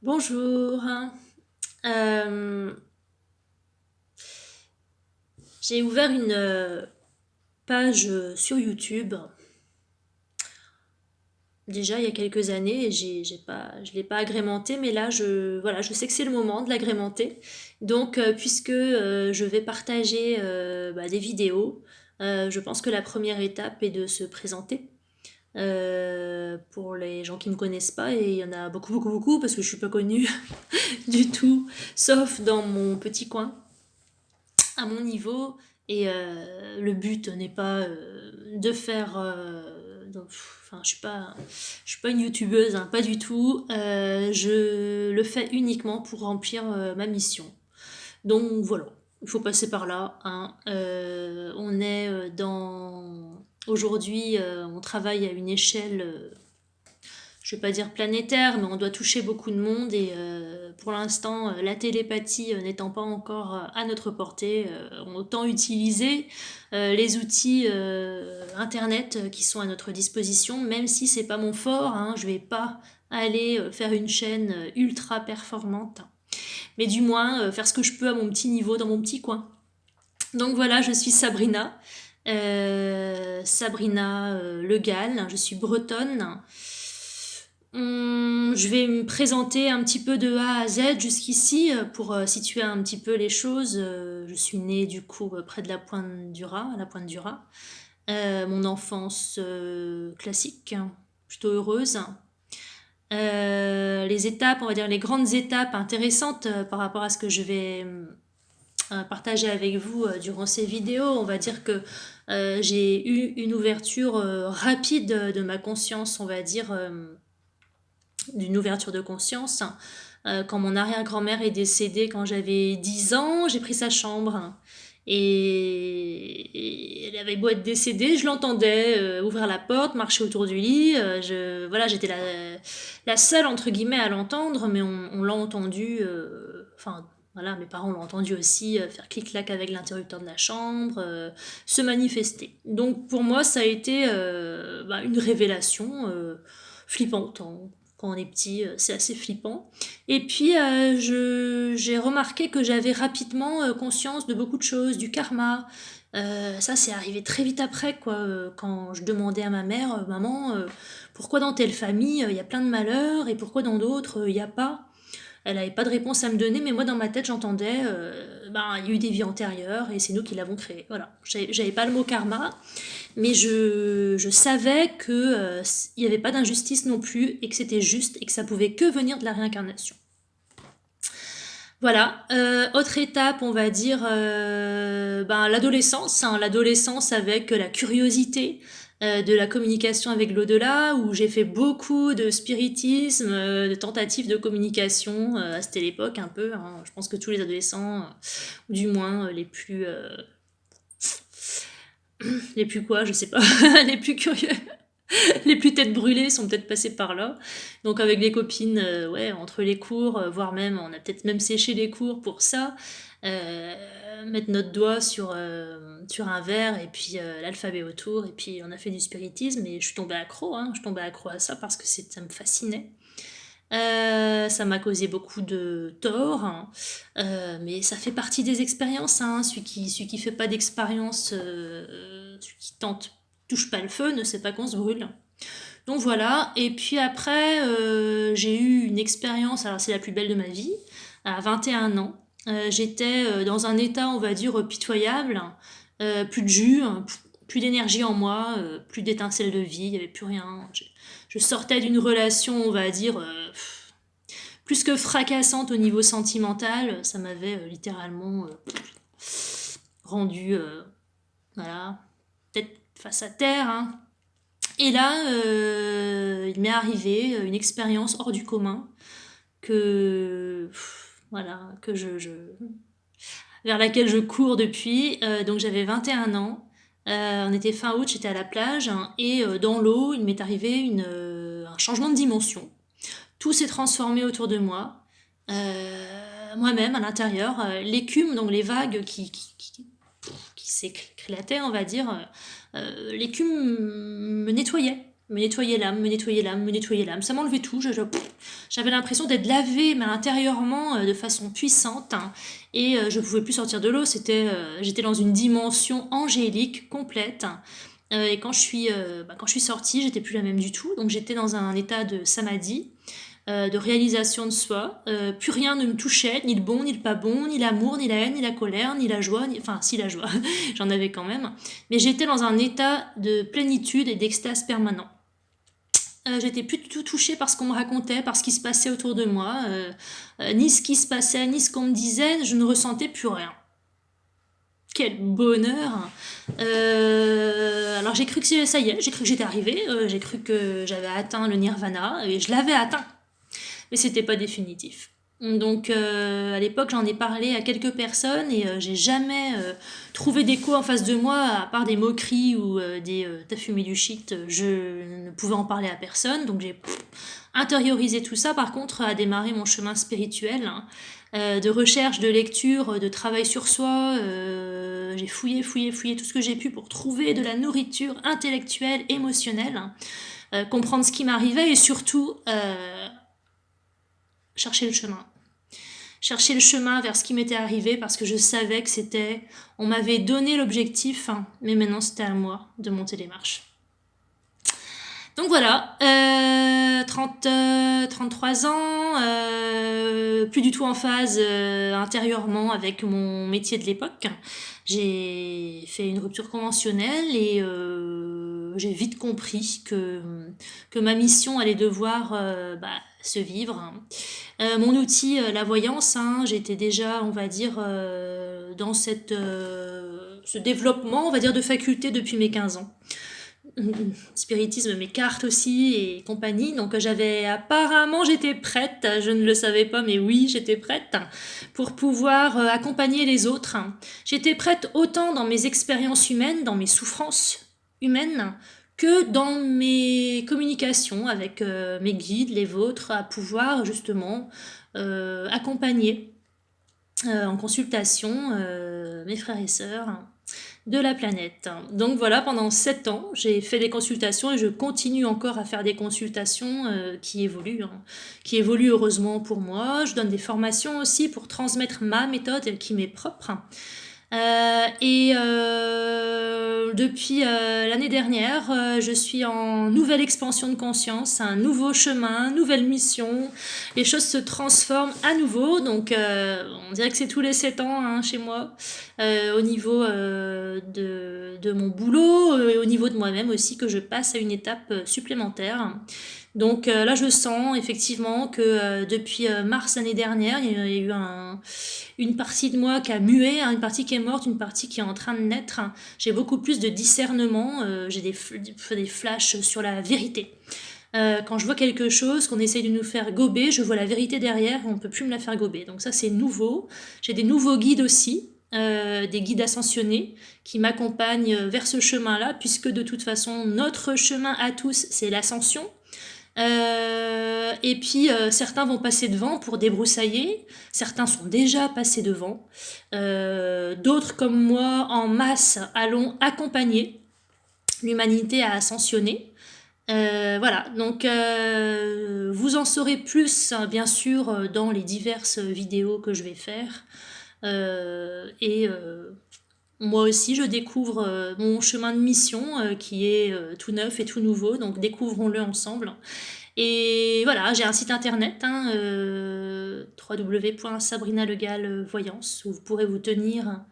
Bonjour. Euh, j'ai ouvert une page sur YouTube déjà il y a quelques années et je l'ai pas agrémentée, mais là voilà, je sais que c'est le moment de l'agrémenter. Donc, puisque je vais partager des vidéos, je pense que la première étape est de se présenter. Pour les gens qui me connaissent pas, et il y en a beaucoup, beaucoup, beaucoup, parce que je suis pas connue du tout, sauf dans mon petit coin, à mon niveau. Et le but n'est pas de faire. Enfin, je suis pas une youtubeuse, hein, pas du tout. Je le fais uniquement pour remplir ma mission. Donc voilà, il faut passer par là, hein. On est dans. Aujourd'hui, on travaille à une échelle, je vais pas dire planétaire, mais on doit toucher beaucoup de monde, et pour l'instant, la télépathie n'étant pas encore à notre portée, autant utiliser les outils internet qui sont à notre disposition, même si c'est pas mon fort, hein. Je vais pas aller faire une chaîne ultra performante, mais du moins faire ce que je peux à mon petit niveau, dans mon petit coin. Donc voilà, je suis Sabrina. Sabrina Le Gall, je suis bretonne. Je vais me présenter un petit peu de A à Z jusqu'ici pour situer un petit peu les choses. Je suis née du coup près de la Pointe du Raz, à la Pointe du Raz. Mon enfance classique, hein, plutôt heureuse. Les étapes, on va dire les grandes étapes intéressantes par rapport à ce que je vais partager avec vous durant ces vidéos. On va dire que j'ai eu une ouverture rapide de ma conscience, on va dire, d'une ouverture de conscience. Quand mon arrière-grand-mère est décédée quand j'avais 10 ans, j'ai pris sa chambre. Et elle avait beau être décédée, je l'entendais ouvrir la porte, marcher autour du lit. Voilà, j'étais la seule, entre guillemets, à l'entendre, mais on l'a entendu. Enfin, voilà, mes parents l'ont entendu aussi faire clic-clac avec l'interrupteur de la chambre, se manifester. Donc pour moi, ça a été une révélation flippante, hein. Quand on est petit, c'est assez flippant. Et puis, j'ai remarqué que j'avais rapidement conscience de beaucoup de choses, du karma. Ça, c'est arrivé très vite après, quoi. Quand je demandais à ma mère, maman, pourquoi dans telle famille, il y a plein de malheurs, et pourquoi dans d'autres, il n'y a pas. Elle n'avait pas de réponse à me donner, mais moi, dans ma tête, j'entendais, il y a eu des vies antérieures, et c'est nous qui l'avons créé. Voilà. J'avais pas le mot karma, mais je savais que il n'y avait pas d'injustice non plus, et que c'était juste, et que ça pouvait que venir de la réincarnation. Voilà. Autre étape, on va dire, l'adolescence, hein. L'adolescence avec la curiosité de la communication avec l'au-delà, où j'ai fait beaucoup de spiritisme, de tentatives de communication à cette époque un peu, hein. Je pense que tous les adolescents, ou du moins les plus quoi, je sais pas, les plus curieux, les plus têtes brûlées sont peut-être passés par là. Donc avec les copines, ouais, entre les cours, voire même, on a peut-être même séché les cours pour ça. Mettre notre doigt sur un verre, et puis l'alphabet autour, et puis on a fait du spiritisme, et je suis tombée accro, hein. Je tombais accro à ça parce que ça me fascinait. Ça m'a causé beaucoup de tort, hein. Mais ça fait partie des expériences, hein. Celui qui fait pas d'expérience, celui qui tente, touche pas le feu, ne sait pas qu'on se brûle. Donc voilà, et puis après, j'ai eu une expérience, alors c'est la plus belle de ma vie, à 21 ans. J'étais dans un état, on va dire, pitoyable, plus de jus, hein, plus d'énergie en moi, plus d'étincelles de vie, il n'y avait plus rien. Je sortais d'une relation, on va dire, plus que fracassante au niveau sentimental. Ça m'avait littéralement rendu, voilà, tête face à terre, hein. Et là, il m'est arrivé une expérience hors du commun que, voilà, vers laquelle je cours depuis. Donc j'avais 21 ans. On était fin août, j'étais à la plage, hein, et dans l'eau, il m'est arrivé un changement de dimension. Tout s'est transformé autour de moi. Moi-même, à l'intérieur, l'écume, donc les vagues qui s'éclataient, on va dire, l'écume me nettoyait. me nettoyer l'âme, me nettoyer l'âme, me nettoyer l'âme. Ça m'enlevait tout. J'avais l'impression d'être lavée, mais intérieurement, de façon puissante, hein. Et je pouvais plus sortir de l'eau. J'étais dans une dimension angélique complète. Et quand je suis sortie, j'étais plus la même du tout. Donc j'étais dans un état de samadhi, de réalisation de soi. Plus rien ne me touchait, ni le bon, ni le pas bon, ni l'amour, ni la haine, ni la colère, ni la joie. Enfin, si, la joie, j'en avais quand même. Mais j'étais dans un état de plénitude et d'extase permanent. J'étais plus du tout touchée par ce qu'on me racontait, par ce qui se passait autour de moi. Ni ce qui se passait, ni ce qu'on me disait, je ne ressentais plus rien. Quel bonheur! Alors j'ai cru que ça y est, j'ai cru que j'étais arrivée, j'ai cru que j'avais atteint le nirvana, et je l'avais atteint. Mais c'était pas définitif. Donc à l'époque j'en ai parlé à quelques personnes et j'ai jamais trouvé d'écho en face de moi, à part des moqueries ou des t'as fumé du shit, je ne pouvais en parler à personne, donc j'ai intériorisé tout ça. Par contre, a démarré mon chemin spirituel, hein, de recherche, de lecture, de travail sur soi. J'ai fouillé tout ce que j'ai pu pour trouver de la nourriture intellectuelle, émotionnelle, hein, comprendre ce qui m'arrivait et surtout chercher le chemin. Chercher le chemin vers ce qui m'était arrivé parce que je savais que on m'avait donné l'objectif, hein, mais maintenant c'était à moi de monter les marches. Donc voilà, 33 ans, plus du tout en phase intérieurement avec mon métier de l'époque. J'ai fait une rupture conventionnelle et j'ai vite compris que ma mission allait devoir se vivre, hein. Mon outil, la voyance, hein, j'étais déjà, on va dire, dans ce développement, on va dire, de faculté depuis mes 15 ans. Spiritisme, mes cartes aussi et compagnie. Donc j'étais prête, je ne le savais pas, mais oui, j'étais prête pour pouvoir accompagner les autres. J'étais prête autant dans mes expériences humaines, dans mes souffrances humaines, que dans mes communications avec mes guides, les vôtres, à pouvoir justement accompagner en consultation mes frères et sœurs de la planète. Donc voilà, pendant 7 ans, j'ai fait des consultations et je continue encore à faire des consultations qui évoluent, hein, qui évoluent heureusement pour moi. Je donne des formations aussi pour transmettre ma méthode qui m'est propre. Depuis l'année dernière, je suis en nouvelle expansion de conscience, un nouveau chemin, nouvelle mission. Les choses se transforment à nouveau, donc on dirait que c'est tous les 7 ans, hein, chez moi, au niveau de mon boulot et au niveau de moi-même aussi, que je passe à une étape supplémentaire. Donc là, je sens effectivement que depuis mars l'année dernière, il y a eu une partie de moi qui a mué, hein, une partie qui est morte, une partie qui est en train de naître. J'ai beaucoup plus de discernement, j'ai des flashs sur la vérité. Quand je vois quelque chose qu'on essaye de nous faire gober, je vois la vérité derrière et on ne peut plus me la faire gober. Donc ça, c'est nouveau. J'ai des nouveaux guides aussi, des guides ascensionnés qui m'accompagnent vers ce chemin-là, puisque de toute façon, notre chemin à tous, c'est l'ascension. Et puis certains vont passer devant pour débroussailler, certains sont déjà passés devant, d'autres comme moi en masse allons accompagner l'humanité à ascensionner. Voilà, donc vous en saurez plus, hein, bien sûr, dans les diverses vidéos que je vais faire. Moi aussi, je découvre mon chemin de mission qui est tout neuf et tout nouveau, donc découvrons-le ensemble. Et voilà, j'ai un site internet, hein, www.sabrinalegal.voyance, où vous pourrez vous tenir...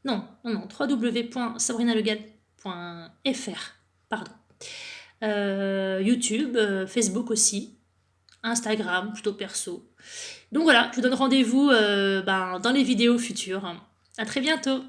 Non, www.sabrinalegal.fr, pardon. YouTube, Facebook aussi, Instagram, plutôt perso. Donc voilà, je vous donne rendez-vous dans les vidéos futures. À très bientôt!